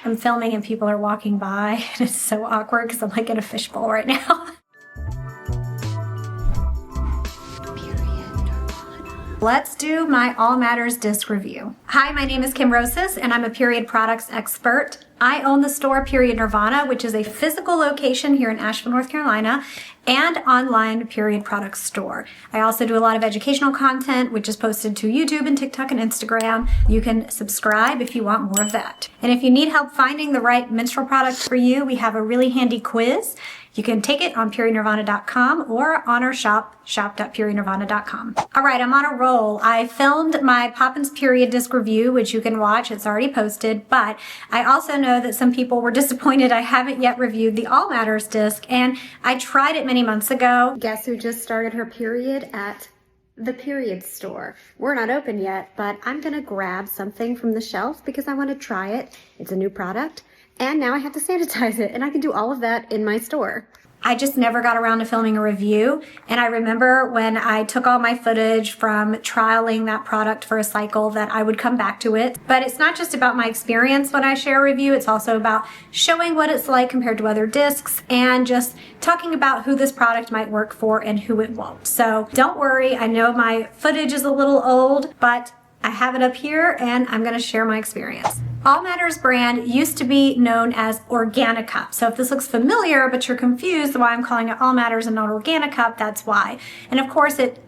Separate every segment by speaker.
Speaker 1: I'm filming and people are walking by and it's so awkward because I'm like in a fishbowl right now. Let's do my AllMatters Disc review. Hi, my name is Kim Rosas and I'm a period products expert. I own the store Period Nirvana, which is a physical location here in Asheville, North Carolina, and online period products store. I also do a lot of educational content, which is posted to YouTube and TikTok and Instagram. You can subscribe if you want more of that. And if you need help finding the right menstrual products for you, we have a really handy quiz. You can take it on periodnirvana.com or on our shop.periodnirvana.com. All right, I'm on a roll. I filmed my Poppins period disc review, which you can watch. It's already posted, but I also know that some people were disappointed I haven't yet reviewed the AllMatters disc, and I tried it many months ago. Guess who just started her period at the period store? We're not open yet, but I'm gonna grab something from the shelf because I want to try it. It's a new product. And now I have to sanitize it, and I can do all of that in my store. I just never got around to filming a review, and I remember when I took all my footage from trialing that product for a cycle that I would come back to it. But it's not just about my experience when I share a review, it's also about showing what it's like compared to other discs and just talking about who this product might work for and who it won't. So don't worry, I know my footage is a little old, but I have it up here and I'm gonna share my experience. AllMatters brand used to be known as Organicup. So if this looks familiar, but you're confused why I'm calling it AllMatters and not Organicup, that's why. And of course it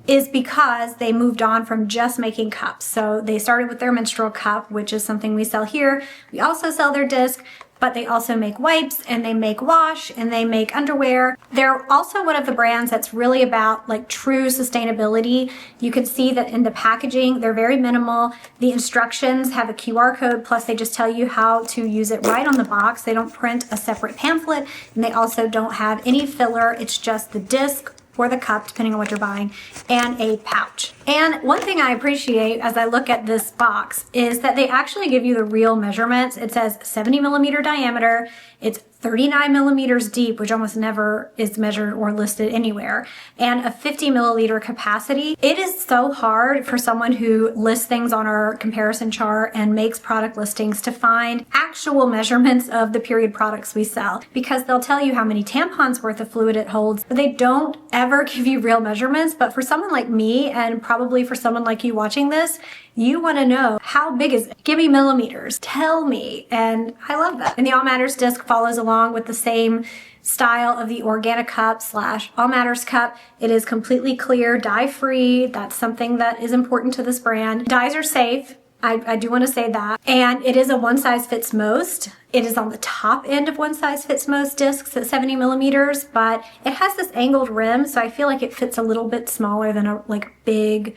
Speaker 1: is because they moved on from just making cups. So they started with their menstrual cup, which is something we sell here. We also sell their disc, but they also make wipes and they make wash and they make underwear. They're also one of the brands that's really about like true sustainability. You can see that in the packaging, they're very minimal. The instructions have a QR code, plus they just tell you how to use it right on the box. They don't print a separate pamphlet, and they also don't have any filler. It's just the disc or the cup, depending on what you're buying, and a pouch. And one thing I appreciate as I look at this box is that they actually give you the real measurements. It says 70 millimeter diameter, it's 39 millimeters deep, which almost never is measured or listed anywhere, and a 50 milliliter capacity. It is so hard for someone who lists things on our comparison chart and makes product listings to find actual measurements of the period products we sell, because they'll tell you how many tampons worth of fluid it holds, but they don't ever give you real measurements. But for someone like me, and probably for someone like you watching this, you want to know how big is it? Give me millimeters, tell me, and I love that. And the AllMatters disc follows along with the same style of the Organicup / AllMatters cup. It is completely clear, dye-free. That's something that is important to this brand. Dyes are safe. I do want to say that. And it is a one size fits most. It is on the top end of one size fits most discs at 70 millimeters, but it has this angled rim, so I feel like it fits a little bit smaller than a big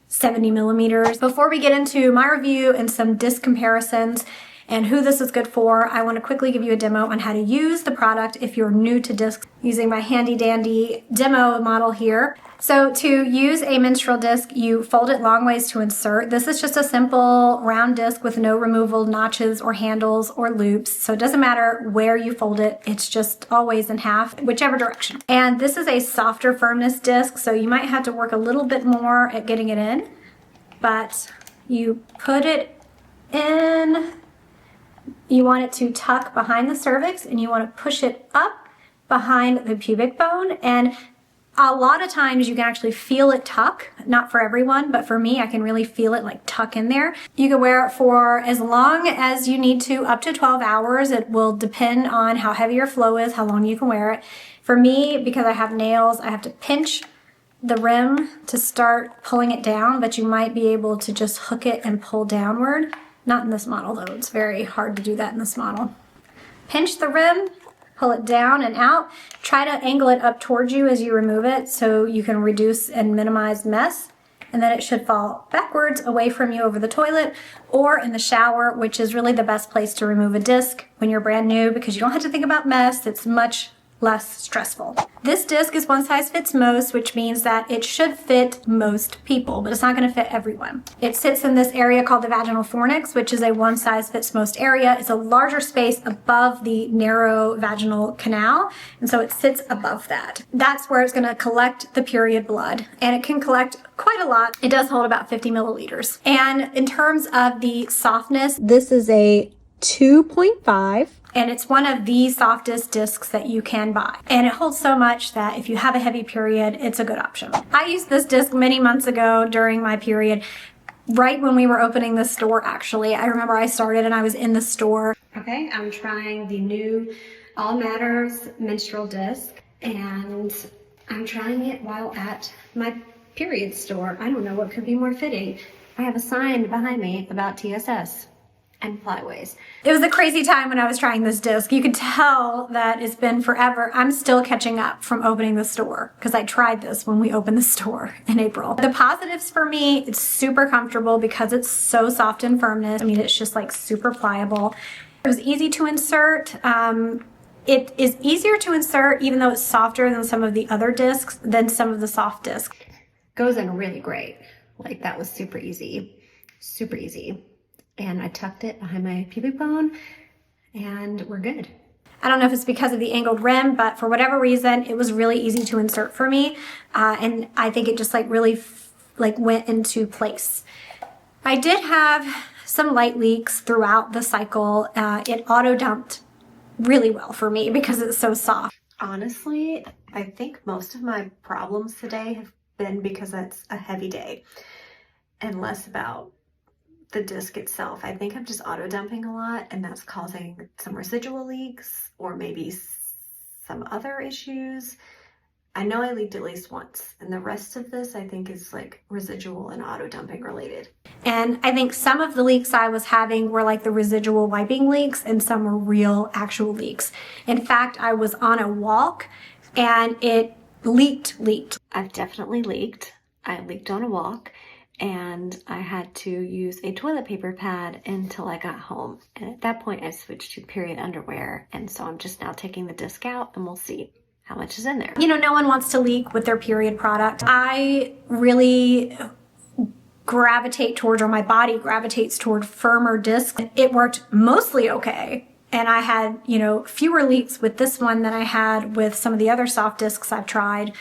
Speaker 1: 70 millimeters. Before we get into my review and some disc comparisons and who this is good for, I want to quickly give you a demo on how to use the product if you're new to discs, using my handy dandy demo model here. So to use a menstrual disc, you fold it long ways to insert. This is just a simple round disc with no removable notches or handles or loops. So it doesn't matter where you fold it, it's just always in half, whichever direction. And this is a softer firmness disc, so you might have to work a little bit more at getting it in, but you put it in. You want it to tuck behind the cervix, and you want to push it up behind the pubic bone. And a lot of times you can actually feel it tuck. Not for everyone, but for me, I can really feel it like tuck in there. You can wear it for as long as you need to, up to 12 hours. It will depend on how heavy your flow is, how long you can wear it. For me, because I have nails, I have to pinch the rim to start pulling it down, but you might be able to just hook it and pull downward. Not in this model though, it's very hard to do that in this model. Pinch the rim, pull it down and out. Try to angle it up towards you as you remove it so you can reduce and minimize mess. And then it should fall backwards away from you over the toilet or in the shower, which is really the best place to remove a disc when you're brand new, because you don't have to think about mess. It's much less stressful. This disc is one size fits most, which means that it should fit most people, but it's not going to fit everyone. It sits in this area called the vaginal fornix, which is a one size fits most area. It's a larger space above the narrow vaginal canal, and so it sits above that. That's where it's going to collect the period blood, and it can collect quite a lot. It does hold about 50 milliliters. And in terms of the softness, this is a
Speaker 2: 2.5.
Speaker 1: And it's one of the softest discs that you can buy. And it holds so much that if you have a heavy period, it's a good option. I used this disc many months ago during my period, right when we were opening the store, actually. I remember I started and I was in the store. Okay, I'm trying the new AllMatters Menstrual Disc, and I'm trying it while at my period store. I don't know what could be more fitting. I have a sign behind me about TSS and flyways. It was a crazy time when I was trying this disc. You could tell that it's been forever. I'm still catching up from opening the store because I tried this when we opened the store in April. The positives for me, it's super comfortable because it's so soft in firmness. I mean, it's just like super pliable. It was easy to insert. It is easier to insert even though it's softer than some of the other discs, than some of the soft discs. Goes in really great. Like that was super easy, super easy. And I tucked it behind my pubic bone and we're good. I don't know if it's because of the angled rim, but for whatever reason, it was really easy to insert for me. And I think it just like really went into place. I did have some light leaks throughout the cycle. It auto dumped really well for me because it's so soft. Honestly, I think most of my problems today have been because it's a heavy day and less about the disc itself. I think I'm just auto dumping a lot and that's causing some residual leaks or maybe some other issues. I know I leaked at least once and the rest of this I think is like residual and auto dumping related. And I think some of the leaks I was having were like the residual wiping leaks and some were real actual leaks. In fact, I was on a walk and it leaked. I've definitely leaked. I leaked on a walk. And I had to use a toilet paper pad until I got home. And at that point I switched to period underwear. And so I'm just now taking the disc out and we'll see how much is in there. You know, no one wants to leak with their period product. I really gravitate towards, or my body gravitates toward firmer discs. It worked mostly okay. And I had, you know, fewer leaks with this one than I had with some of the other soft discs I've tried.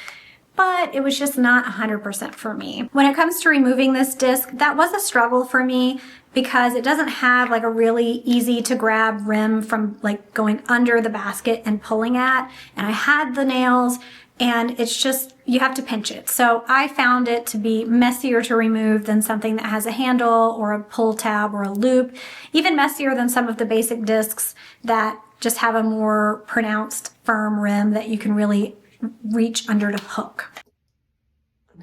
Speaker 1: But it was just not 100% for me. When it comes to removing this disc, that was a struggle for me because it doesn't have like a really easy to grab rim from like going under the basket and pulling at. And I had the nails and it's just, you have to pinch it. So I found it to be messier to remove than something that has a handle or a pull tab or a loop, even messier than some of the basic discs that just have a more pronounced firm rim that you can really reach under to hook.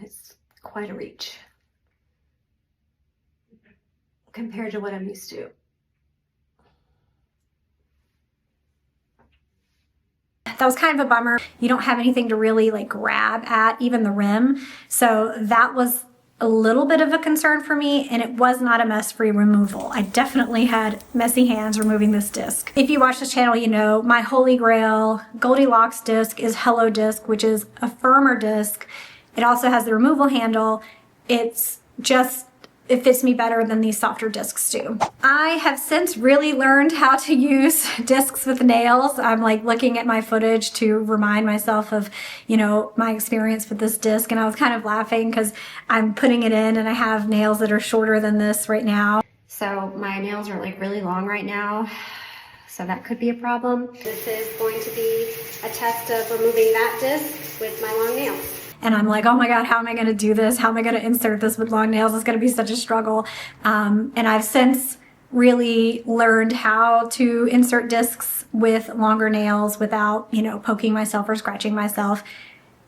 Speaker 1: It's quite a reach compared to what I'm used to. That was kind of a bummer. You don't have anything to really like grab at, even the rim. So that was a little bit of a concern for me, and it was not a mess-free removal. I definitely had messy hands removing this disc. If you watch this channel, you know my holy grail Goldilocks disc is Hello Disc, which is a firmer disc. It also has the removal handle. It's just, it fits me better than these softer discs do. I have since really learned how to use discs with nails. I'm like looking at my footage to remind myself of, you know, my experience with this disc, and I was kind of laughing because I'm putting it in and I have nails that are shorter than this right now. So my nails are like really long right now, so that could be a problem. This is going to be a test of removing that disc with my long nails. And I'm like, oh my God, how am I going to do this? How am I going to insert this with long nails? It's going to be such a struggle. And I've since really learned how to insert discs with longer nails without, you know, poking myself or scratching myself.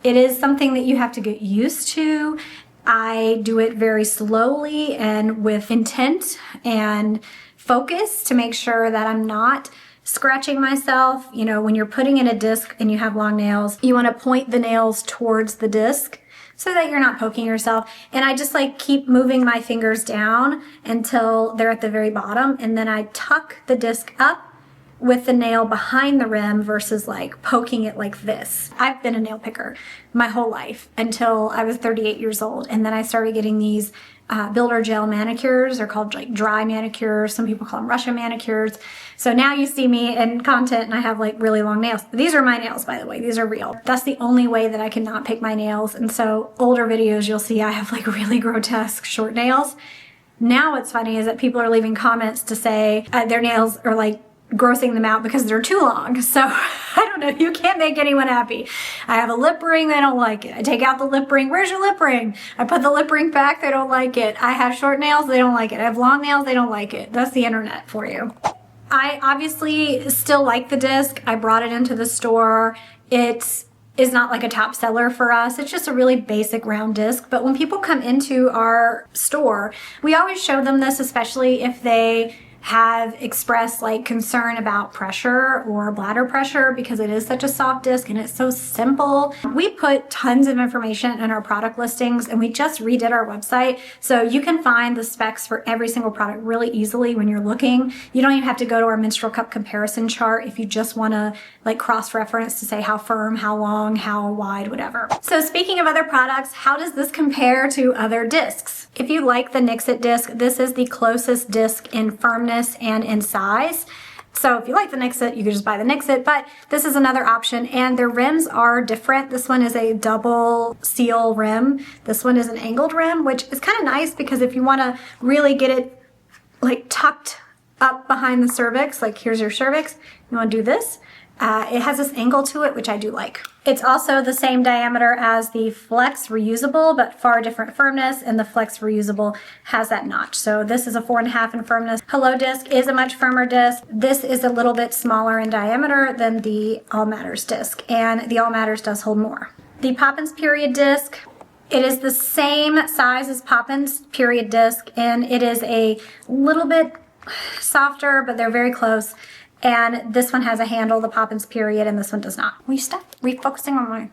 Speaker 1: It is something that you have to get used to. I do it very slowly and with intent and focus to make sure that I'm not scratching myself. You know, when you're putting in a disc and you have long nails, you want to point the nails towards the disc so that you're not poking yourself. And I just like keep moving my fingers down until they're at the very bottom. And then I tuck the disc up with the nail behind the rim versus like poking it like this. I've been a nail picker my whole life until I was 38 years old. And then I started getting these builder gel manicures. They're called like dry manicures. Some people call them Russian manicures. So now you see me in content and I have like really long nails. These are my nails, by the way. These are real. That's the only way that I can not pick my nails. And so older videos, you'll see I have like really grotesque short nails. Now what's funny is that people are leaving comments to say their nails are like grossing them out because they're too long. So I don't know, you can't make anyone happy. I have a lip ring, they don't like it. I take out the lip ring, where's your lip ring? I put the lip ring back, they don't like it. I have short nails, they don't like it. I have long nails, they don't like it. That's the internet for you. I obviously still like the disc. I brought it into the store. It is not like a top seller for us. It's just a really basic round disc. But when people come into our store, we always show them this, especially if they have expressed like concern about pressure or bladder pressure, because it is such a soft disc and it's so simple. We put tons of information in our product listings, and we just redid our website, so you can find the specs for every single product really easily when you're looking. You don't even have to go to our menstrual cup comparison chart if you just want to like cross-reference to say how firm, how long, how wide, whatever. So speaking of other products, how does this compare to other discs? If you like the Nixit disc, this is the closest disc in firmness and in size. So if you like the Nixit, you can just buy the Nixit, but this is another option, and their rims are different. This one is a double seal rim. This one is an angled rim, which is kind of nice because if you want to really get it like tucked up behind the cervix, like here's your cervix, you want to do this. It has this angle to it, which I do like. It's also the same diameter as the Flex Reusable, but far different firmness, and the Flex Reusable has that notch. So this is a 4.5 in firmness. Hello Disc is a much firmer disc. This is a little bit smaller in diameter than the AllMatters disc, and the AllMatters does hold more. The Poppins Period disc, it is the same size as Poppins Period disc, and it is a little bit softer, but they're very close. And this one has a handle, the Poppins Period, and this one does not. Will you stop refocusing on mine?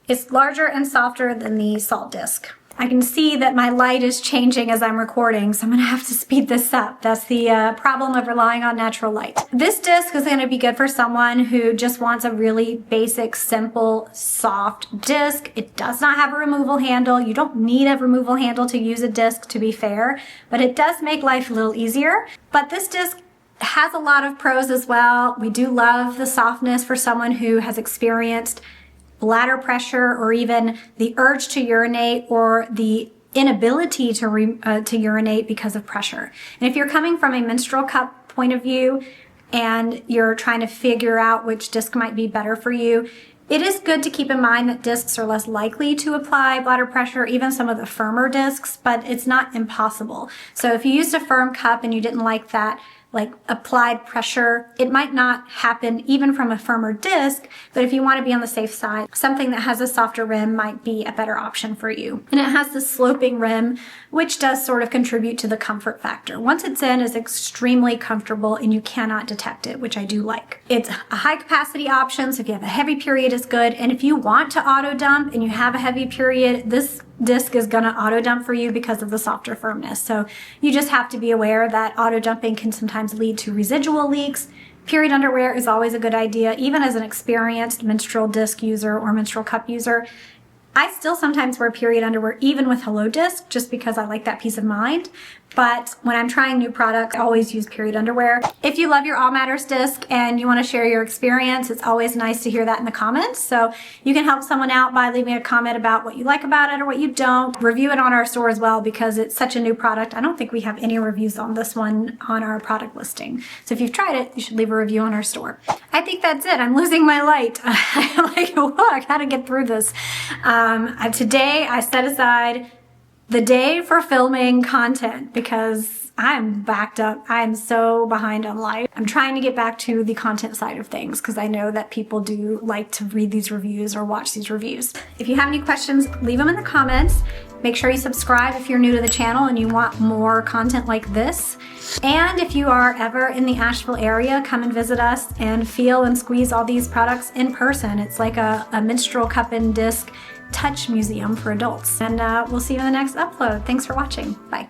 Speaker 1: It's larger and softer than the Salt disc. I can see that my light is changing as I'm recording, so I'm gonna have to speed this up. That's the problem of relying on natural light. This disc is gonna be good for someone who just wants a really basic, simple, soft disc. It does not have a removal handle. You don't need a removal handle to use a disc, to be fair, but it does make life a little easier. But this disc has a lot of pros as well. We do love the softness for someone who has experienced bladder pressure or even the urge to urinate or the inability to urinate because of pressure. And if you're coming from a menstrual cup point of view and you're trying to figure out which disc might be better for you, it is good to keep in mind that discs are less likely to apply bladder pressure, even some of the firmer discs, but it's not impossible. So if you used a firm cup and you didn't like that, like applied pressure, it might not happen even from a firmer disc, but if you want to be on the safe side, something that has a softer rim might be a better option for you. And it has this sloping rim, which does sort of contribute to the comfort factor. Once it's in, it's extremely comfortable and you cannot detect it, which I do like. It's a high capacity option, so if you have a heavy period, it's good. And if you want to auto dump and you have a heavy period, this disc is gonna auto dump for you because of the softer firmness. So you just have to be aware that auto dumping can sometimes lead to residual leaks. Period underwear is always a good idea, even as an experienced menstrual disc user or menstrual cup user. I still sometimes wear period underwear even with Hello Disc just because I like that peace of mind. But when I'm trying new products, I always use period underwear. If you love your AllMatters disc and you want to share your experience, it's always nice to hear that in the comments. So you can help someone out by leaving a comment about what you like about it or what you don't. Review it on our store as well because it's such a new product. I don't think we have any reviews on this one on our product listing. So if you've tried it, you should leave a review on our store. I think that's it. I'm losing my light. I'm like, whoa, I gotta get through this. Today I set aside the day for filming content because I'm backed up. I'm so behind on life. I'm trying to get back to the content side of things because I know that people do like to read these reviews or watch these reviews. If you have any questions, leave them in the comments. Make sure you subscribe if you're new to the channel and you want more content like this. And if you are ever in the Asheville area, come and visit us and feel and squeeze all these products in person. It's like a menstrual cup and disc touch museum for adults. And we'll see you in the next upload. Thanks for watching. Bye.